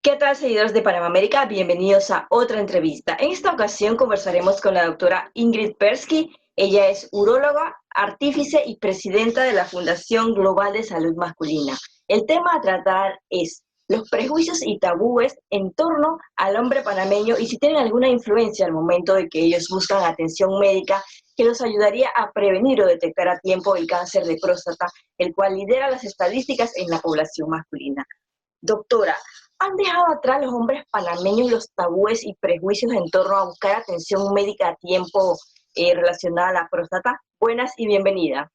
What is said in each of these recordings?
¿Qué tal, seguidores de Panamá América? Bienvenidos a otra entrevista. En esta ocasión conversaremos con la doctora Ingrid Persky. Ella es uróloga, artífice y presidenta de la Fundación Global de Salud Masculina. El tema a tratar es los prejuicios y tabúes en torno al hombre panameño y si tienen alguna influencia al momento de que ellos buscan atención médica que los ayudaría a prevenir o detectar a tiempo el cáncer de próstata, el cual lidera las estadísticas en la población masculina. Doctora, ¿han dejado atrás los hombres panameños los tabúes y prejuicios en torno a buscar atención médica a tiempo relacionada a la próstata? Buenas y bienvenida.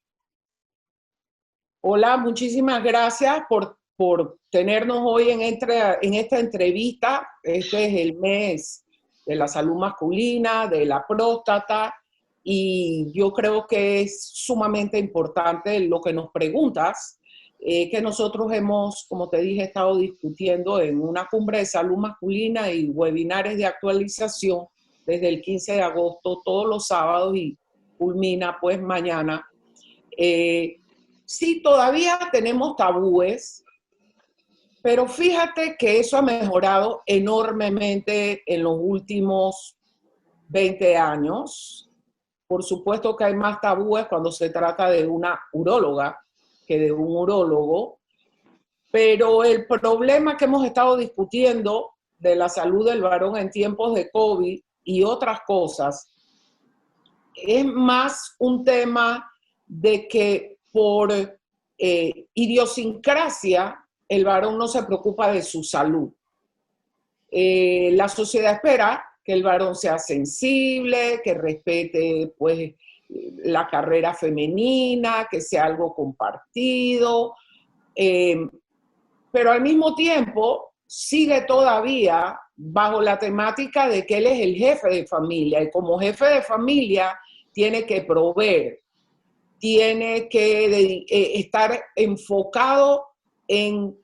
Hola, muchísimas gracias por tenernos hoy en esta entrevista. Este es el mes de la salud masculina, de la próstata, y yo creo que es sumamente importante lo que nos preguntas, que nosotros hemos, como te dije, estado discutiendo en una cumbre de salud masculina y webinares de actualización desde el 15 de agosto, todos los sábados, y culmina pues mañana. Sí, todavía tenemos tabúes, pero fíjate que eso ha mejorado enormemente en los últimos 20 años. Por supuesto que hay más tabúes cuando se trata de una uróloga que de un urólogo, pero el problema que hemos estado discutiendo de la salud del varón en tiempos de COVID y otras cosas es más un tema de que por idiosincrasia el varón no se preocupa de su salud. La sociedad espera que el varón sea sensible, que respete pues la carrera femenina, que sea algo compartido, pero al mismo tiempo sigue todavía bajo la temática de que él es el jefe de familia y como jefe de familia tiene que proveer, tiene que estar enfocado en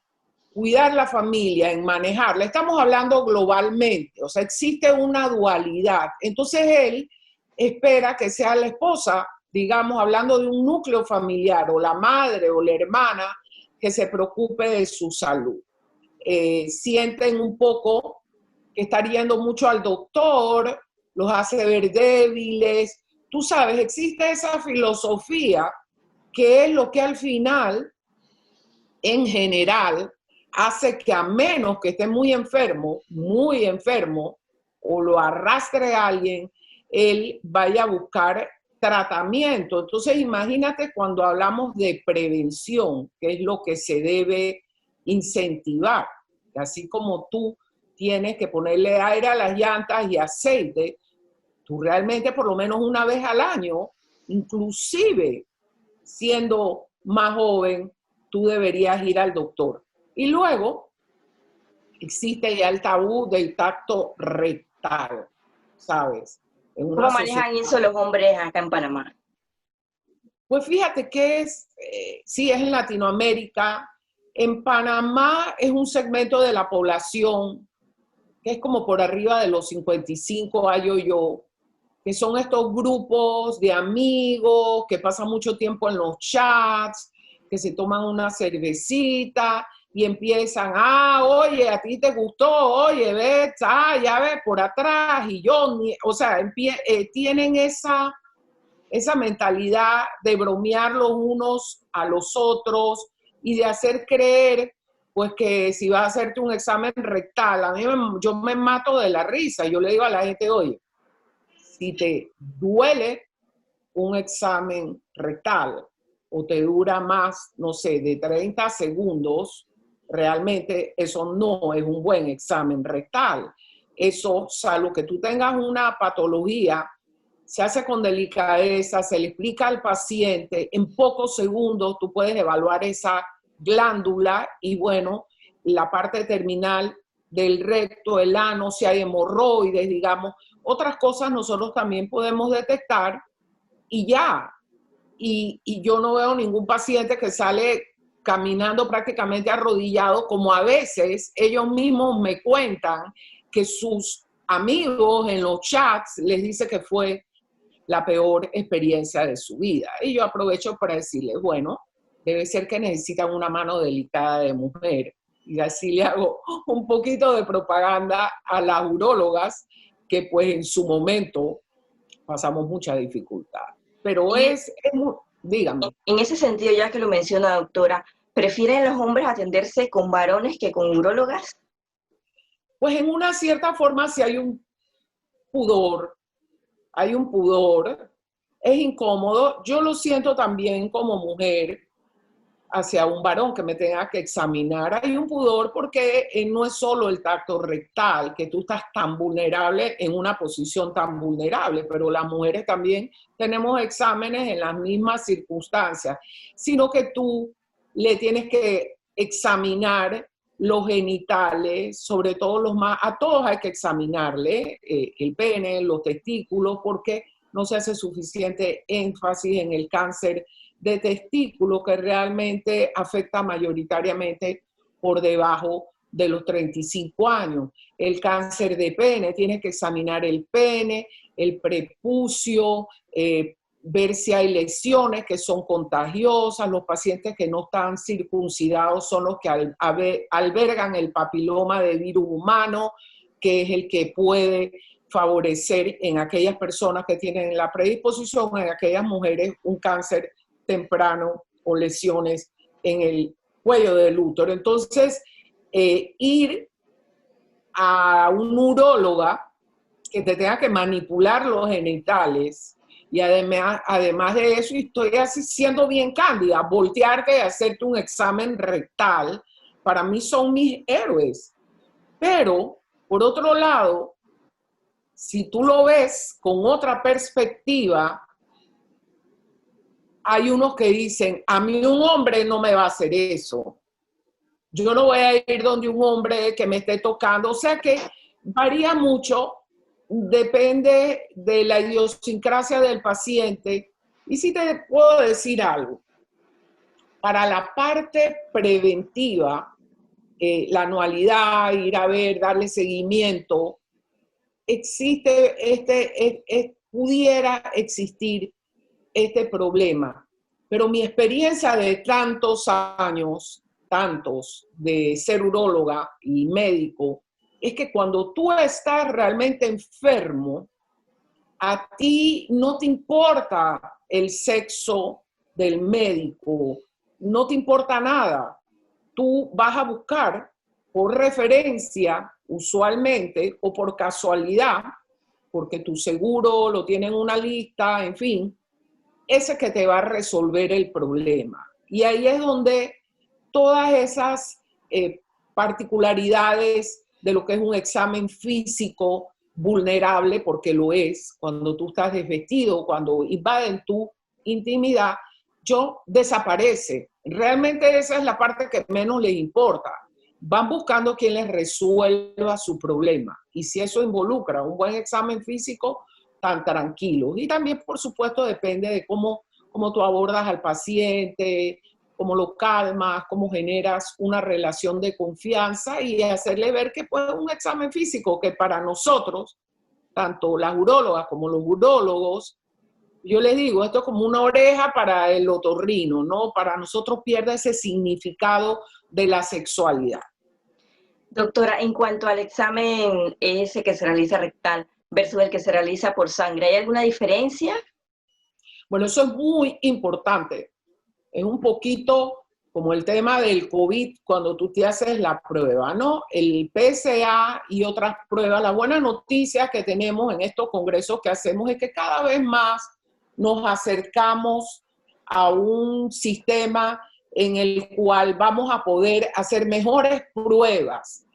cuidar la familia, en manejarla. Estamos hablando globalmente, o sea, existe una dualidad. Entonces él espera que sea la esposa, digamos, hablando de un núcleo familiar, o la madre o la hermana, que se preocupe de su salud. Sienten un poco que estar yendo mucho al doctor los hace ver débiles. Tú sabes, existe esa filosofía que es lo que al final, en general, hace que a menos que esté muy enfermo, o lo arrastre a alguien, él vaya a buscar tratamiento. Entonces, imagínate cuando hablamos de prevención, que es lo que se debe incentivar. Así como tú tienes que ponerle aire a las llantas y aceite, tú realmente por lo menos una vez al año, inclusive siendo más joven, tú deberías ir al doctor. Y luego existe ya el tabú del tacto rectal, ¿sabes? En una ¿Cómo sociedad. manejan eso los hombres acá en Panamá? Pues fíjate que sí es en Latinoamérica. En Panamá es un segmento de la población que es como por arriba de los 55, hallo yo, que son estos grupos de amigos que pasan mucho tiempo en los chats, que se toman una cervecita y empiezan, oye, a ti te gustó, oye, ves, ya ves, por atrás, y yo, o sea, tienen esa mentalidad de bromear los unos a los otros y de hacer creer, pues que si vas a hacerte un examen rectal, yo me mato de la risa, yo le digo a la gente, oye, si te duele un examen rectal o te dura más, no sé, de 30 segundos, realmente eso no es un buen examen rectal. Eso, salvo que tú tengas una patología, se hace con delicadeza, se le explica al paciente, en pocos segundos tú puedes evaluar esa glándula y bueno, la parte terminal del recto, el ano, si hay hemorroides, digamos, otras cosas nosotros también podemos detectar y ya. Y yo no veo ningún paciente que sale caminando prácticamente arrodillado, como a veces ellos mismos me cuentan que sus amigos en los chats les dice que fue la peor experiencia de su vida. Y yo aprovecho para decirles, bueno, debe ser que necesitan una mano delicada de mujer. y así le hago un poquito de propaganda a las urólogas, que pues en su momento pasamos mucha dificultad. Pero Y dígame. en ese sentido, ya que lo menciona, doctora, ¿prefieren los hombres atenderse con varones que con urólogas? Pues en una cierta forma sí pudor, hay un pudor, es incómodo. Yo lo siento también como mujer hacia un varón que me tenga que examinar. Hay un pudor porque no es solo el tacto rectal, que tú estás tan vulnerable en una posición tan vulnerable, pero las mujeres también tenemos exámenes en las mismas circunstancias, sino que tú le tienes que examinar los genitales, sobre todo a todos hay que examinarle el pene, los testículos, porque no se hace suficiente énfasis en el cáncer de testículo, que realmente afecta mayoritariamente por debajo de los 35 años. El cáncer de pene, tienes que examinar el pene, el prepucio, ver si hay lesiones que son contagiosas. Los pacientes que no están circuncidados son los que albergan el papiloma de virus humano, que es el que puede favorecer en aquellas personas que tienen la predisposición, en aquellas mujeres, un cáncer temprano o lesiones en el cuello del útero. Entonces, ir a un uróloga que te tenga que manipular los genitales y además de eso, y estoy así siendo bien cándida, voltearte y hacerte un examen rectal, para mí son mis héroes. Pero, por otro lado, si tú lo ves con otra perspectiva, hay unos que dicen, a mí un hombre no me va a hacer eso. Yo no voy a ir donde un hombre que me esté tocando. O sea que varía mucho, depende de la idiosincrasia del paciente. Y sí te puedo decir algo. Para la parte preventiva, la anualidad, ir a ver, darle seguimiento, pudiera existir este problema. Pero mi experiencia de tantos de ser uróloga y médico, es que cuando tú estás realmente enfermo, a ti no te importa el sexo del médico, no te importa nada. Tú vas a buscar por referencia, usualmente, o por casualidad, porque tu seguro lo tiene en una lista, en fin, ese que te va a resolver el problema. Y ahí es donde todas esas particularidades de lo que es un examen físico vulnerable, porque lo es, cuando tú estás desvestido, cuando invaden tu intimidad, desaparece. Realmente esa es la parte que menos les importa. Van buscando quien les resuelva su problema. Y si eso involucra un buen examen físico, tan tranquilos. Y también, por supuesto, depende de cómo tú abordas al paciente, cómo lo calmas, cómo generas una relación de confianza y hacerle ver que pues un examen físico que para nosotros, tanto las urólogas como los urólogos, yo les digo, esto es como una oreja para el otorrino, ¿no? Para nosotros pierde ese significado de la sexualidad. Doctora, en cuanto al examen ese que se realiza rectal versus el que se realiza por sangre, ¿hay alguna diferencia? Bueno, eso es muy importante. Es un poquito como el tema del COVID cuando tú te haces la prueba, ¿no? El PSA y otras pruebas. La buena noticia que tenemos en estos congresos que hacemos es que cada vez más nos acercamos a un sistema en el cual vamos a poder hacer mejores pruebas.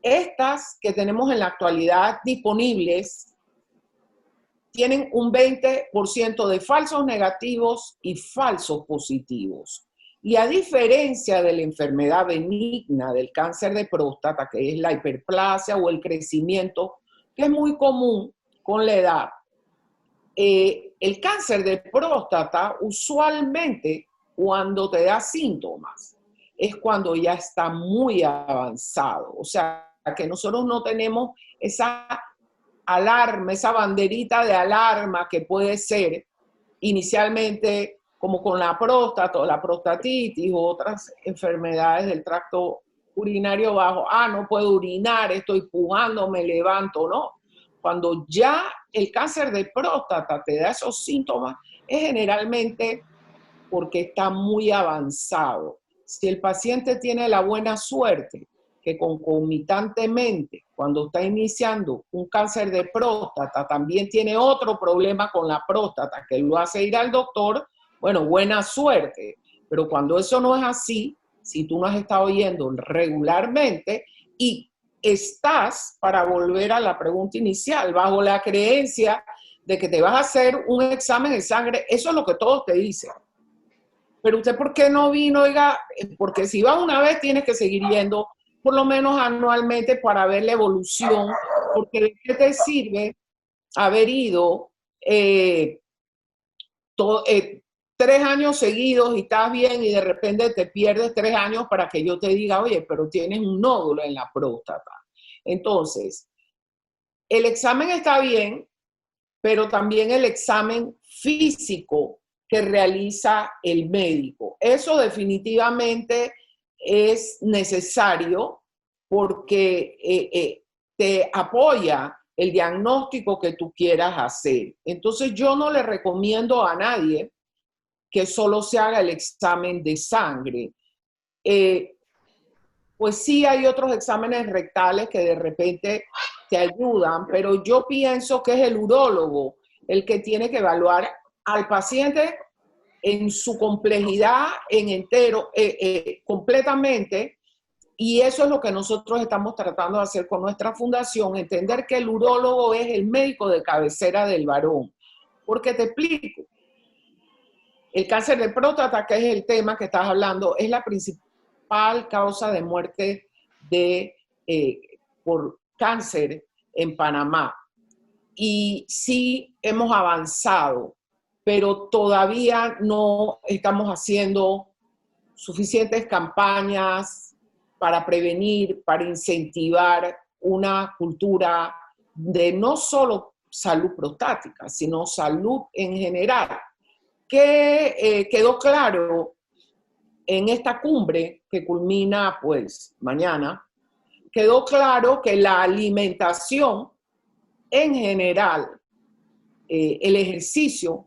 Estas que tenemos en la actualidad disponibles tienen un 20% de falsos negativos y falsos positivos. Y a diferencia de la enfermedad benigna del cáncer de próstata, que es la hiperplasia o el crecimiento, que es muy común con la edad, el cáncer de próstata usualmente cuando te da síntomas es cuando ya está muy avanzado. O sea, que nosotros no tenemos esa alarma, esa banderita de alarma que puede ser inicialmente como con la próstata o la prostatitis u otras enfermedades del tracto urinario bajo, no puedo orinar, estoy pujando, me levanto, no. Cuando ya el cáncer de próstata te da esos síntomas, es generalmente porque está muy avanzado. Si el paciente tiene la buena suerte que concomitantemente, cuando está iniciando un cáncer de próstata, también tiene otro problema con la próstata que lo hace ir al doctor, bueno, buena suerte. Pero cuando eso no es así, si tú no has estado yendo regularmente y estás, para volver a la pregunta inicial, bajo la creencia de que te vas a hacer un examen de sangre, eso es lo que todos te dicen. Pero usted, ¿por qué no vino? Oiga, porque si va una vez, tienes que seguir yendo por lo menos anualmente para ver la evolución, porque ¿de qué te sirve haber ido 3 años seguidos y estás bien y de repente te pierdes 3 años para que yo te diga, oye, pero tienes un nódulo en la próstata? Entonces, el examen está bien, pero también el examen físico que realiza el médico. Eso definitivamente es necesario porque te apoya el diagnóstico que tú quieras hacer. Entonces yo no le recomiendo a nadie que solo se haga el examen de sangre. Pues sí hay otros exámenes rectales que de repente te ayudan, pero yo pienso que es el urólogo el que tiene que evaluar al paciente en su complejidad, en entero, completamente, y eso es lo que nosotros estamos tratando de hacer con nuestra fundación, entender que el urólogo es el médico de cabecera del varón. Porque te explico, el cáncer de próstata, que es el tema que estás hablando, es la principal causa de muerte por cáncer en Panamá. Y sí hemos avanzado, pero todavía no estamos haciendo suficientes campañas para prevenir, para incentivar una cultura de no solo salud prostática, sino salud en general. Que quedó claro en esta cumbre que culmina pues mañana, quedó claro que la alimentación en general, el ejercicio,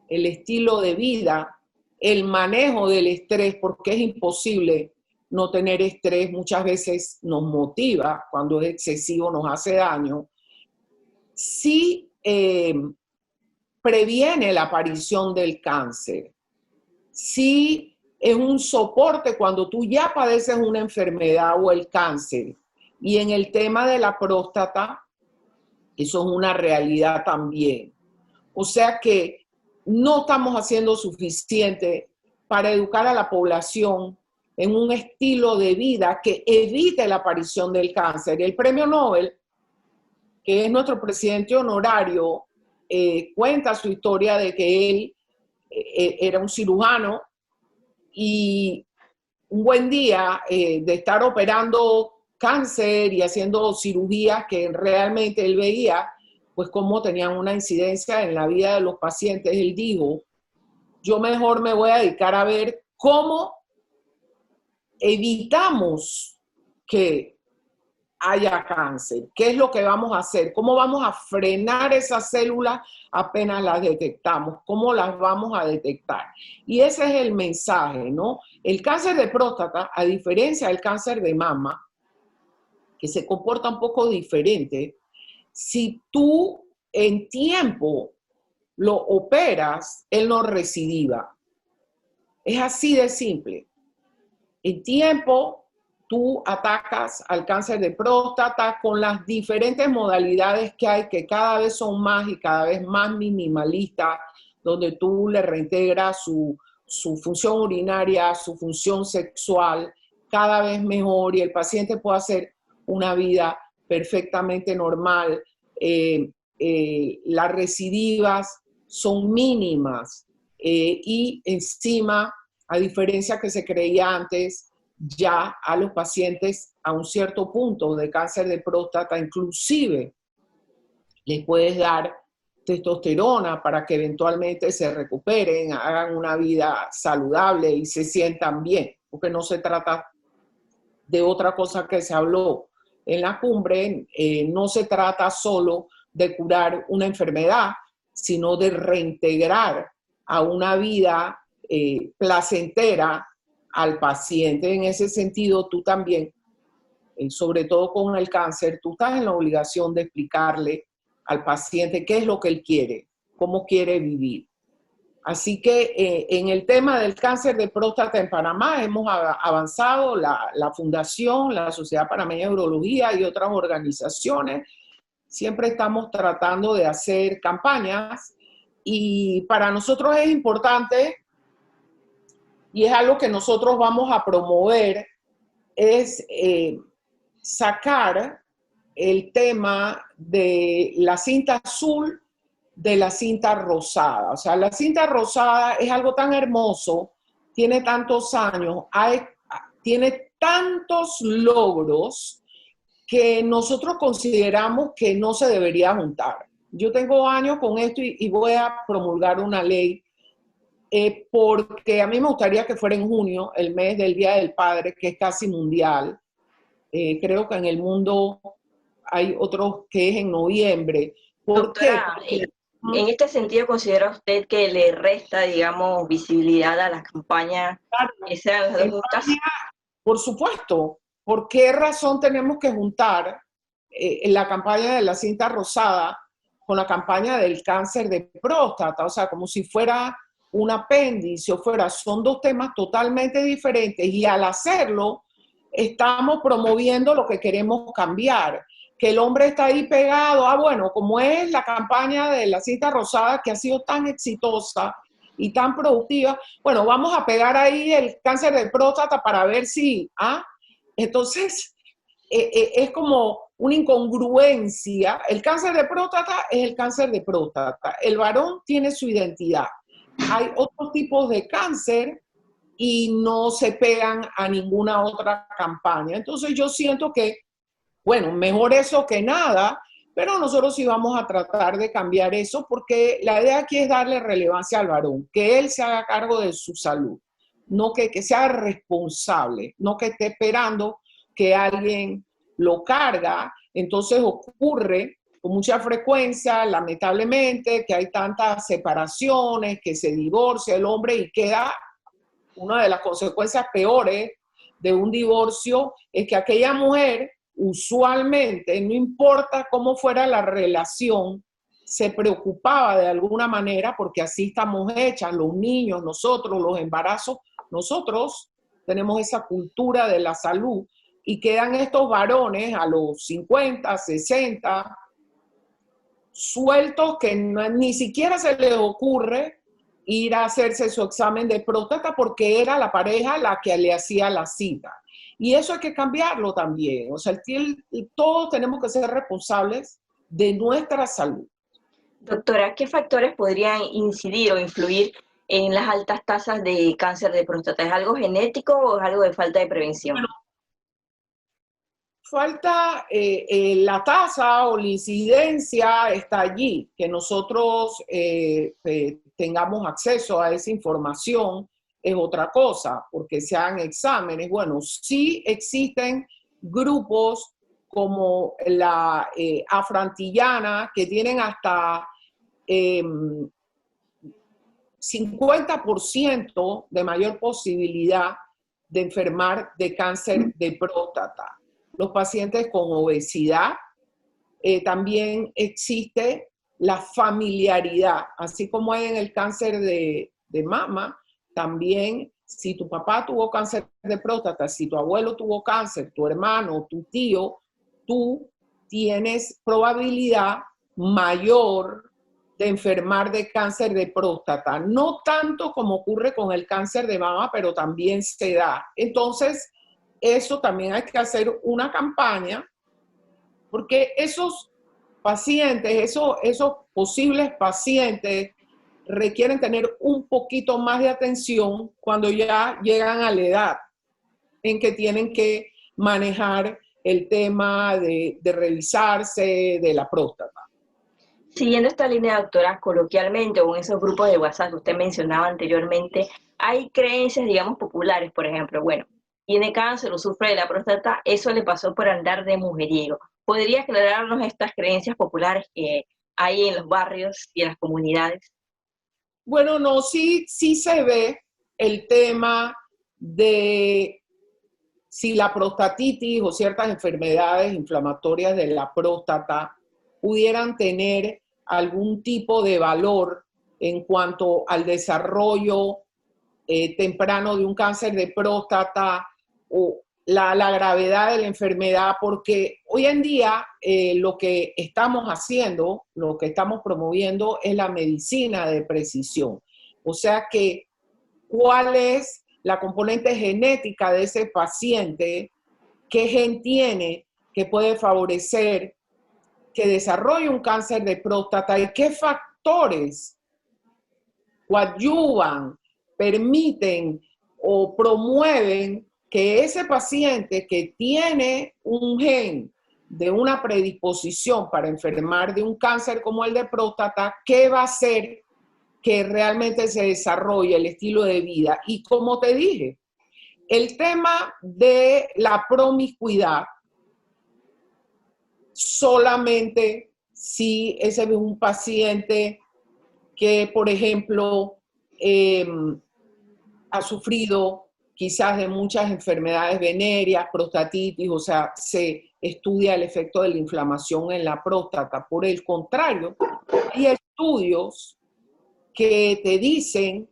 el estilo de vida, el manejo del estrés, porque es imposible no tener estrés, muchas veces nos motiva, cuando es excesivo nos hace daño, sí previene la aparición del cáncer, sí es un soporte cuando tú ya padeces una enfermedad o el cáncer. Y en el tema de la próstata, eso es una realidad también. O sea que no estamos haciendo suficiente para educar a la población en un estilo de vida que evite la aparición del cáncer. El premio Nobel, que es nuestro presidente honorario, cuenta su historia de que él era un cirujano y un buen día de estar operando cáncer y haciendo cirugías que realmente él veía, pues cómo tenían una incidencia en la vida de los pacientes. Él dijo, yo mejor me voy a dedicar a ver cómo evitamos que haya cáncer, qué es lo que vamos a hacer, cómo vamos a frenar esas células apenas las detectamos, cómo las vamos a detectar. Y ese es el mensaje, ¿no? El cáncer de próstata, a diferencia del cáncer de mama, que se comporta un poco diferente, si tú en tiempo lo operas, él no recidiva. Es así de simple. En tiempo, tú atacas al cáncer de próstata con las diferentes modalidades que hay, que cada vez son más y cada vez más minimalistas, donde tú le reintegras su función urinaria, su función sexual, cada vez mejor, y el paciente puede hacer una vida perfectamente normal. Las recidivas son mínimas y encima, a diferencia que se creía antes, ya a los pacientes a un cierto punto de cáncer de próstata, inclusive les puedes dar testosterona para que eventualmente se recuperen, hagan una vida saludable y se sientan bien, porque no se trata de otra cosa que se habló en la cumbre. No se trata solo de curar una enfermedad, sino de reintegrar a una vida placentera al paciente. En ese sentido, tú también, sobre todo con el cáncer, tú estás en la obligación de explicarle al paciente qué es lo que él quiere, cómo quiere vivir. Así que en el tema del cáncer de próstata en Panamá hemos avanzado, la Fundación, la Sociedad Panameña de Urología y otras organizaciones. Siempre estamos tratando de hacer campañas y para nosotros es importante, y es algo que nosotros vamos a promover, es sacar el tema de la cinta azul de la cinta rosada. O sea, la cinta rosada es algo tan hermoso, tiene tantos años, tiene tantos logros que nosotros consideramos que no se debería juntar. Yo tengo años con esto y voy a promulgar una ley porque a mí me gustaría que fuera en junio, el mes del Día del Padre, que es casi mundial. Creo que en el mundo hay otros que es en noviembre. ¿Por qué? Doctora, en este sentido, ¿considera usted que le resta, digamos, visibilidad a las campañas que sean las dos juntas? Por supuesto. ¿Por qué razón tenemos que juntar la campaña de la cinta rosada con la campaña del cáncer de próstata? O sea, como si fuera un apéndice o fuera, son dos temas totalmente diferentes y al hacerlo estamos promoviendo lo que queremos cambiar. Que el hombre está ahí pegado, bueno, como es la campaña de la cinta rosada que ha sido tan exitosa y tan productiva, bueno, vamos a pegar ahí el cáncer de próstata para ver si, entonces es como una incongruencia. El cáncer de próstata es el cáncer de próstata, el varón tiene su identidad. Hay otros tipos de cáncer y no se pegan a ninguna otra campaña. Entonces yo siento que, bueno, mejor eso que nada, pero nosotros sí vamos a tratar de cambiar eso porque la idea aquí es darle relevancia al varón, que él se haga cargo de su salud, no que sea responsable, no que esté esperando que alguien lo carga. Entonces ocurre con mucha frecuencia, lamentablemente, que hay tantas separaciones, que se divorcia el hombre y queda una de las consecuencias peores de un divorcio, es que aquella mujer usualmente, no importa cómo fuera la relación, se preocupaba de alguna manera porque así estamos hechas, los niños, nosotros, los embarazos, nosotros tenemos esa cultura de la salud y quedan estos varones a los 50, 60, sueltos que ni siquiera se les ocurre ir a hacerse su examen de próstata porque era la pareja la que le hacía la cita. Y eso hay que cambiarlo también. O sea, todos tenemos que ser responsables de nuestra salud. Doctora, ¿qué factores podrían incidir o influir en las altas tasas de cáncer de próstata? ¿Es algo genético o es algo de falta de prevención? Bueno, falta la tasa o la incidencia está allí, que nosotros tengamos acceso a esa información es otra cosa, porque se hagan exámenes. Bueno, sí existen grupos como la afrantillana que tienen hasta 50% de mayor posibilidad de enfermar de cáncer de próstata. Los pacientes con obesidad, también existe la familiaridad, así como hay en el cáncer de mama, también si tu papá tuvo cáncer de próstata, si tu abuelo tuvo cáncer, tu hermano, tu tío, tú tienes probabilidad mayor de enfermar de cáncer de próstata. No tanto como ocurre con el cáncer de mama, pero también se da. Entonces, eso también hay que hacer una campaña, porque esos pacientes, esos posibles pacientes requieren tener un poquito más de atención cuando ya llegan a la edad en que tienen que manejar el tema de revisarse de la próstata. Siguiendo esta línea, doctora, coloquialmente o en esos grupos de WhatsApp que usted mencionaba anteriormente, hay creencias, digamos, populares, por ejemplo, bueno, tiene cáncer o sufre de la próstata, eso le pasó por andar de mujeriego. ¿Podría aclararnos estas creencias populares que hay en los barrios y en las comunidades? Bueno, no, sí se ve el tema de si la prostatitis o ciertas enfermedades inflamatorias de la próstata pudieran tener algún tipo de valor en cuanto al desarrollo temprano de un cáncer de próstata o la gravedad de la enfermedad, porque hoy en día lo que estamos haciendo, lo que estamos promoviendo es la medicina de precisión. O sea que, ¿cuál es la componente genética de ese paciente? ¿Qué gen tiene que puede favorecer que desarrolle un cáncer de próstata y qué factores coadyuvan, permiten o promueven que ese paciente que tiene un gen de una predisposición para enfermar de un cáncer como el de próstata, ¿qué va a hacer que realmente se desarrolle el estilo de vida? Y como te dije, el tema de la promiscuidad, solamente si ese es un paciente que, por ejemplo, ha sufrido quizás de muchas enfermedades venéreas, prostatitis, o sea, se estudia el efecto de la inflamación en la próstata. Por el contrario, hay estudios que te dicen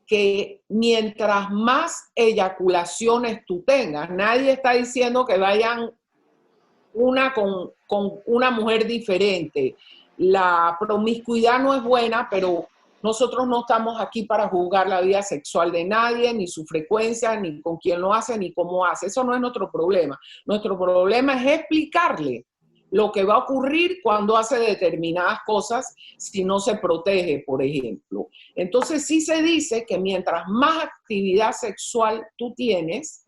que mientras más eyaculaciones tú tengas, nadie está diciendo que vayan una con una mujer diferente. La promiscuidad no es buena, pero nosotros no estamos aquí para juzgar la vida sexual de nadie, ni su frecuencia, ni con quién lo hace, ni cómo hace. Eso no es nuestro problema. Nuestro problema es explicarle lo que va a ocurrir cuando hace determinadas cosas si no se protege, por ejemplo. Entonces sí se dice que mientras más actividad sexual tú tienes,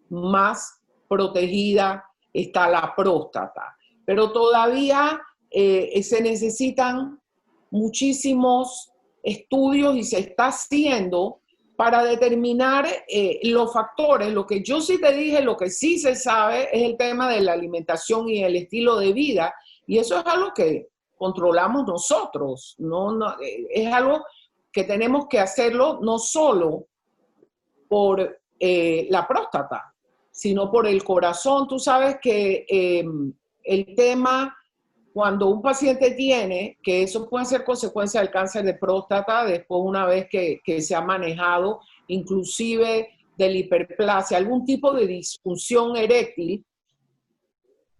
más protegida está la próstata. Pero todavía se necesitan muchísimos estudios y se está haciendo para determinar los factores. Lo que yo sí te dije, lo que sí se sabe es el tema de la alimentación y el estilo de vida, y eso es algo que controlamos nosotros, es algo que tenemos que hacerlo no solo por la próstata, sino por el corazón. Tú sabes que el tema, cuando un paciente tiene, que eso puede ser consecuencia del cáncer de próstata, después una vez que se ha manejado, inclusive de la hiperplasia, algún tipo de disfunción eréctil,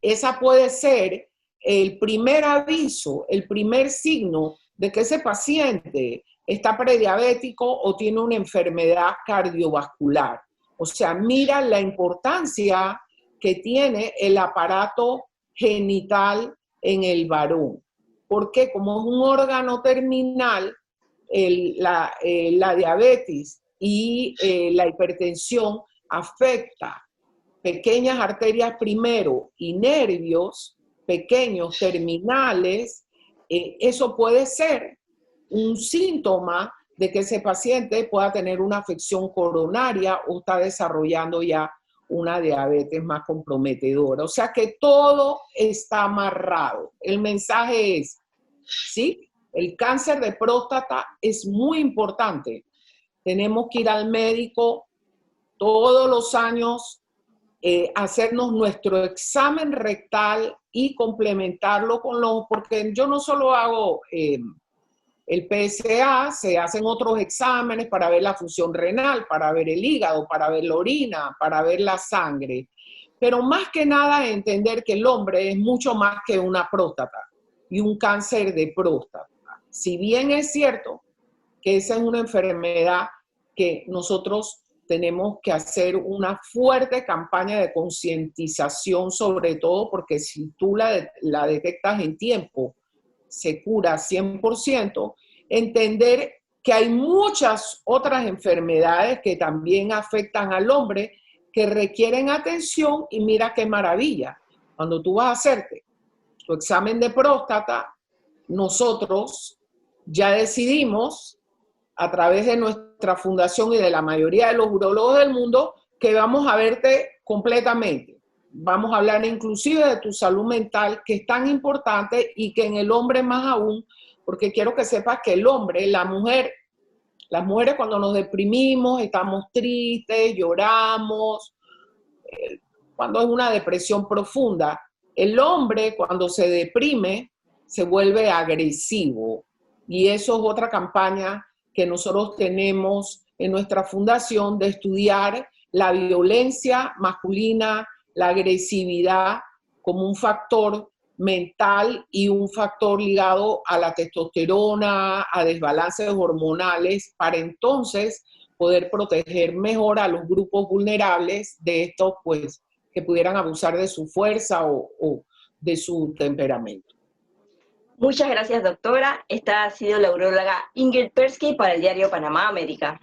esa puede ser el primer aviso, el primer signo de que ese paciente está prediabético o tiene una enfermedad cardiovascular. O sea, mira la importancia que tiene el aparato genital en el varón. Porque como es un órgano terminal, la diabetes y la hipertensión afecta pequeñas arterias primero y nervios pequeños terminales. Eso puede ser un síntoma de que ese paciente pueda tener una afección coronaria o está desarrollando ya una diabetes más comprometedora. O sea que todo está amarrado. El mensaje es, ¿sí? El cáncer de próstata es muy importante. Tenemos que ir al médico todos los años, hacernos nuestro examen rectal y complementarlo con porque yo no solo hago el PSA, se hacen otros exámenes para ver la función renal, para ver el hígado, para ver la orina, para ver la sangre. Pero más que nada entender que el hombre es mucho más que una próstata y un cáncer de próstata. Si bien es cierto que esa es una enfermedad que nosotros tenemos que hacer una fuerte campaña de concientización, sobre todo porque si tú la detectas en tiempo, se cura 100%, entender que hay muchas otras enfermedades que también afectan al hombre que requieren atención, y mira qué maravilla. Cuando tú vas a hacerte tu examen de próstata, nosotros ya decidimos a través de nuestra fundación y de la mayoría de los urólogos del mundo que vamos a verte completamente. Vamos a hablar inclusive de tu salud mental, que es tan importante y que en el hombre más aún, porque quiero que sepas que el hombre, la mujer, las mujeres cuando nos deprimimos, estamos tristes, lloramos, cuando es una depresión profunda. El hombre cuando se deprime se vuelve agresivo y eso es otra campaña que nosotros tenemos en nuestra fundación de estudiar la violencia masculina, la agresividad como un factor mental y un factor ligado a la testosterona, a desbalances hormonales, para entonces poder proteger mejor a los grupos vulnerables de estos, pues, que pudieran abusar de su fuerza o de su temperamento. Muchas gracias, doctora. Esta ha sido la uróloga Ingrid Persky para el diario Panamá América.